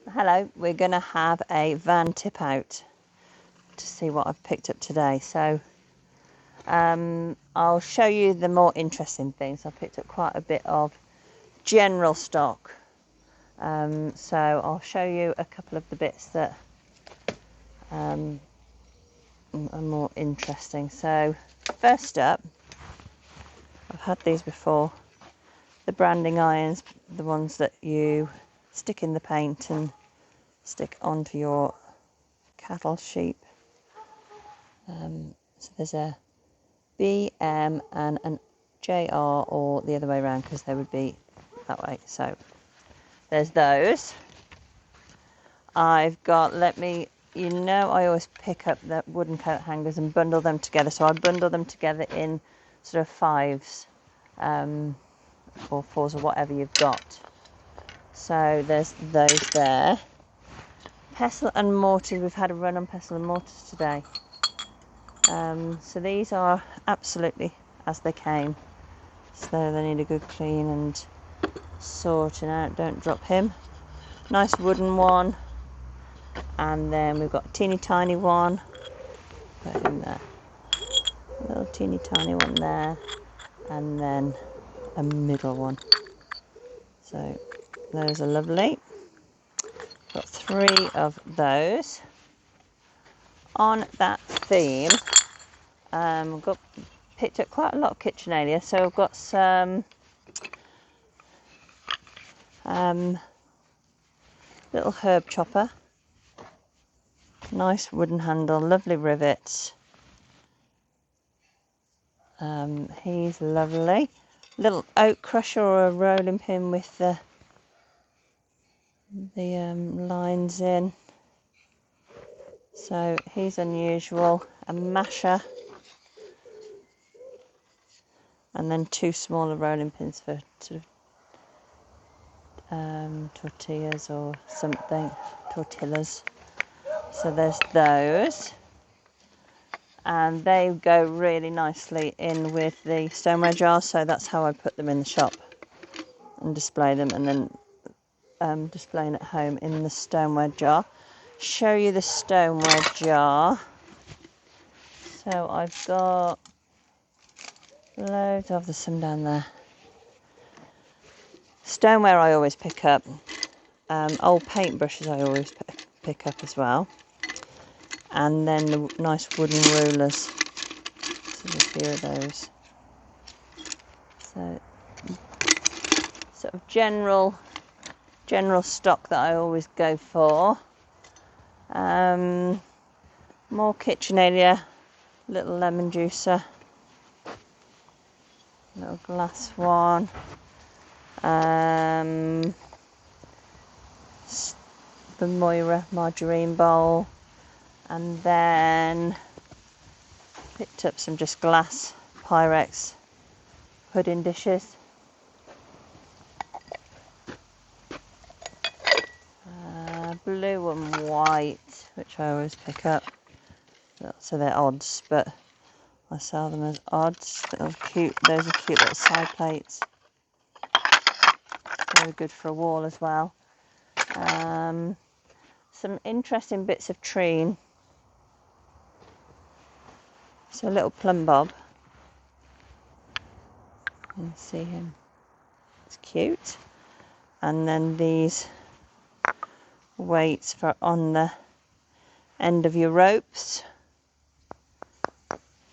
Hello, we're going to have a van tip out to see what I've picked up today. So I'll show you the more interesting things. I picked up quite a bit of general stock. So I'll show you a couple of the bits that are more interesting. So first up, I've had these before. The branding irons, the ones that you stick in the paint and stick onto your cattle, sheep. So there's a B, M and an JR, or the other way around because they would be that way. So there's those. I've got, I always pick up the wooden coat hangers and bundle them together. So I bundle them together in sort of fives or fours or whatever you've got. So there's those there. Pestle and mortars. We've had a run on pestle and mortars today. So these are absolutely as they came. So they need a good clean and sorting out. Don't drop him. Nice wooden one. And then we've got a teeny tiny one. Put him there. A little teeny tiny one there. And then a middle one. So those are lovely. Got 3 of those. On that theme, picked up quite a lot of KitchenAid. So I've got some little herb chopper. Nice wooden handle, lovely rivets. He's lovely. Little oak crusher or a rolling pin with the lines in. So he's unusual. A masher. And then 2 smaller rolling pins for sort of tortillas or something. Tortillas. So there's those. And they go really nicely in with the stoneware jars. So that's how I put them in the shop and display them, and then displaying at home in the stoneware jar. Show you the stoneware jar. So I've got loads of, there's some down there. Stoneware I always pick up. Old paintbrushes I always pick up as well. And then the nice wooden rulers. So there's a few of those. So sort of general stock that I always go for. More KitchenAid, little lemon juicer, little glass one, the Moira margarine bowl, and then picked up some just glass Pyrex pudding dishes. Blue and white, which I always pick up. So they're odds, but I sell them as odds. Those are cute little side plates. Very good for a wall as well. Some interesting bits of treen. So a little plumb bob. You can see him. It's cute. And then these weights for on the end of your ropes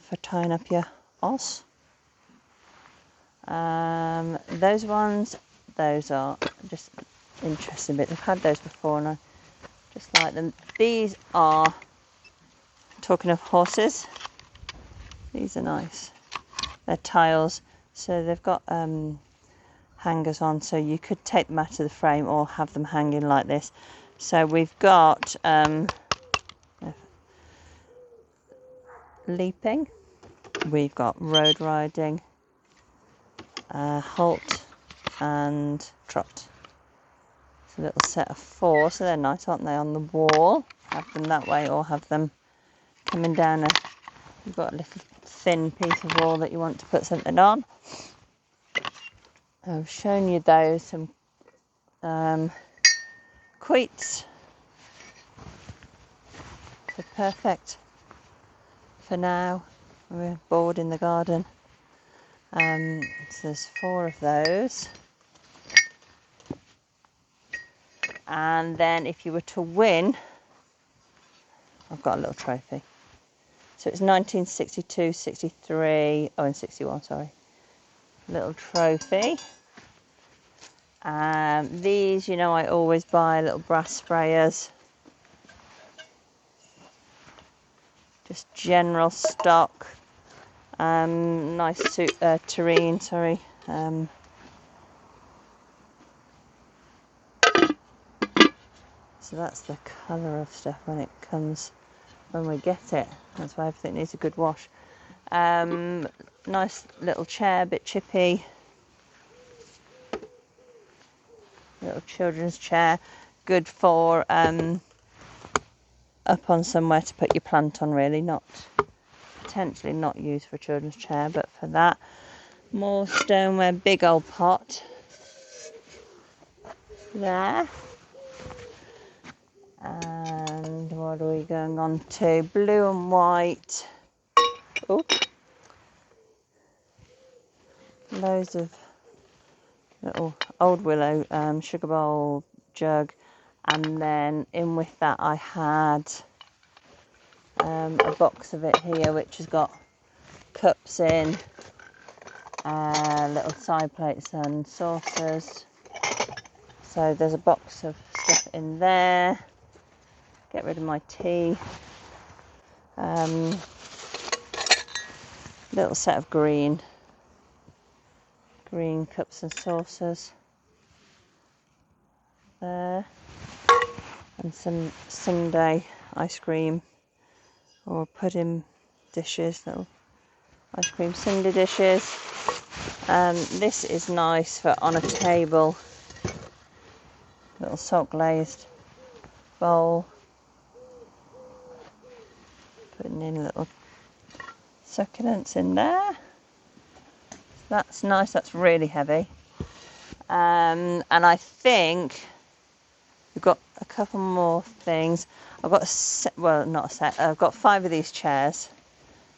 for tying up your os. Those ones, those are just interesting bits. I've had those before and I just like them. These are, talking of horses, these are nice. They're tiles, so they've got hangers on, so you could take them out of the frame or have them hanging like this. So we've got leaping, we've got road riding, halt and trot. It's a little set of 4, so they're nice, aren't they, on the wall. Have them that way or have them coming down. You've got a little thin piece of wall that you want to put something on. I've shown you those, some buckwheats. So perfect for now. We're bored in the garden. So there's 4 of those. And then if you were to win, I've got a little trophy. So it's 1962, 63, oh, and 61, sorry. Little trophy. These, you know, I always buy little brass sprayers. Just general stock. Nice terrain, sorry. So that's the colour of stuff when we get it. That's why everything needs a good wash. Nice little chair, a bit chippy. Little children's chair. Good for up on somewhere to put your plant on, really. Potentially not used for a children's chair, but for that. More stoneware, big old pot. There. And what are we going on to? Blue and white. Oh, loads of little old willow sugar bowl jug, and then in with that I had a box of it here which has got cups in, little side plates and saucers. So there's a box of stuff in there. Get rid of my tea. Little set of green cups and saucers there, and some Sunday ice cream or pudding dishes, little ice cream sundae dishes. This is nice for on a table. Little salt glazed bowl. Putting in little succulents in there. That's nice. That's really heavy. And I think we've got a couple more things. I've got not a set. I've got 5 of these chairs.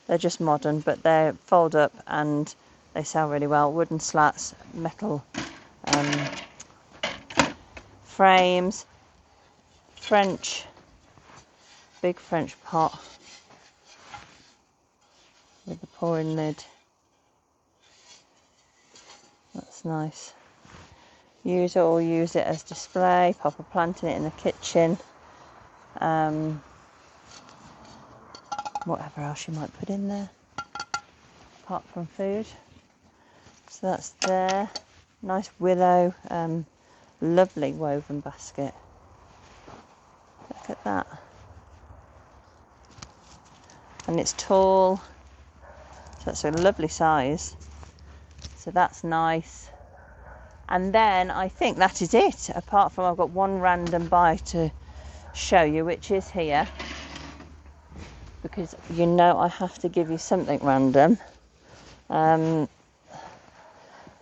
They're just modern, but they fold up and they sell really well. Wooden slats, metal frames, big French pot with the pouring lid. That's nice. Use it as display. Pop a plant in it in the kitchen. Whatever else you might put in there apart from food. So that's there. Nice willow, lovely woven basket. Look at that. And it's tall, so that's a lovely size. So that's nice. And then I think that is it, apart from I've got one random buy to show you, which is here, because you know I have to give you something random.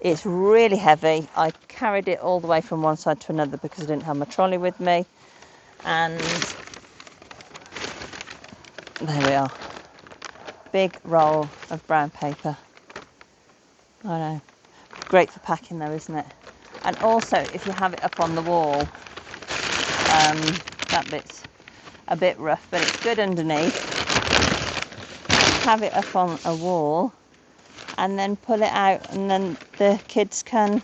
It's really heavy. I carried it all the way from one side to another because I didn't have my trolley with me. And there we are. Big roll of brown paper. I know. Great for packing though, isn't it? And also, if you have it up on the wall, that bit's a bit rough, but it's good underneath. Have it up on a wall and then pull it out, and then the kids can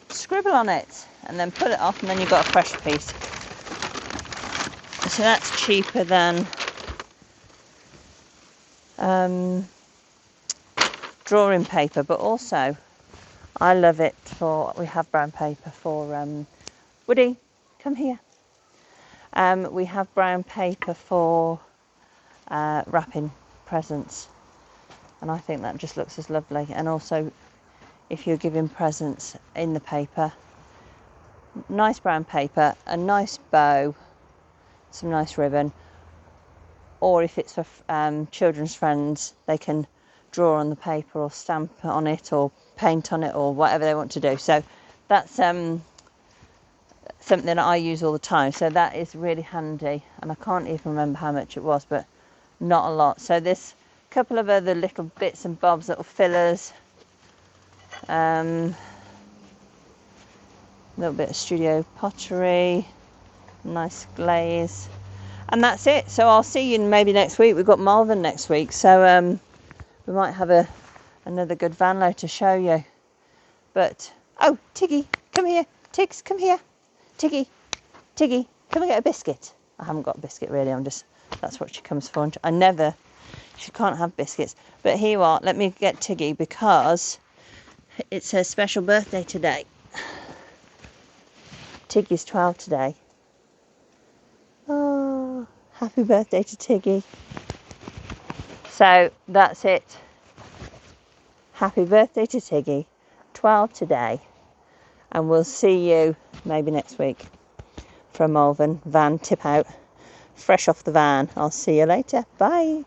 scribble on it and then pull it off, and then you've got a fresh piece. So that's cheaper than drawing paper, but also I love it for, we have brown paper for Woody, come here. We have brown paper for wrapping presents, and I think that just looks as lovely. And also, if you're giving presents in the paper, nice brown paper, a nice bow, some nice ribbon, or if it's for children's friends, they can draw on the paper or stamp on it or paint on it or whatever they want to do. So that's something I use all the time. So that is really handy. And I can't even remember how much it was, but not a lot. So this couple of other little bits and bobs, little fillers. Little bit of studio pottery, nice glaze, and that's it. So I'll see you maybe next week. We've got Malvern next week, so we might have another good van load to show you. But oh, Tiggy, come here. Tiggs, come here. Tiggy, come and get a biscuit. I haven't got a biscuit really. That's what she comes for. She can't have biscuits. But here you are. Let me get Tiggy because it's her special birthday today. Tiggy's 12 today. Oh, happy birthday to Tiggy. So that's it. Happy birthday to Tiggy. 12 today. And we'll see you maybe next week from Malvern. Van tip out. Fresh off the van. I'll see you later. Bye.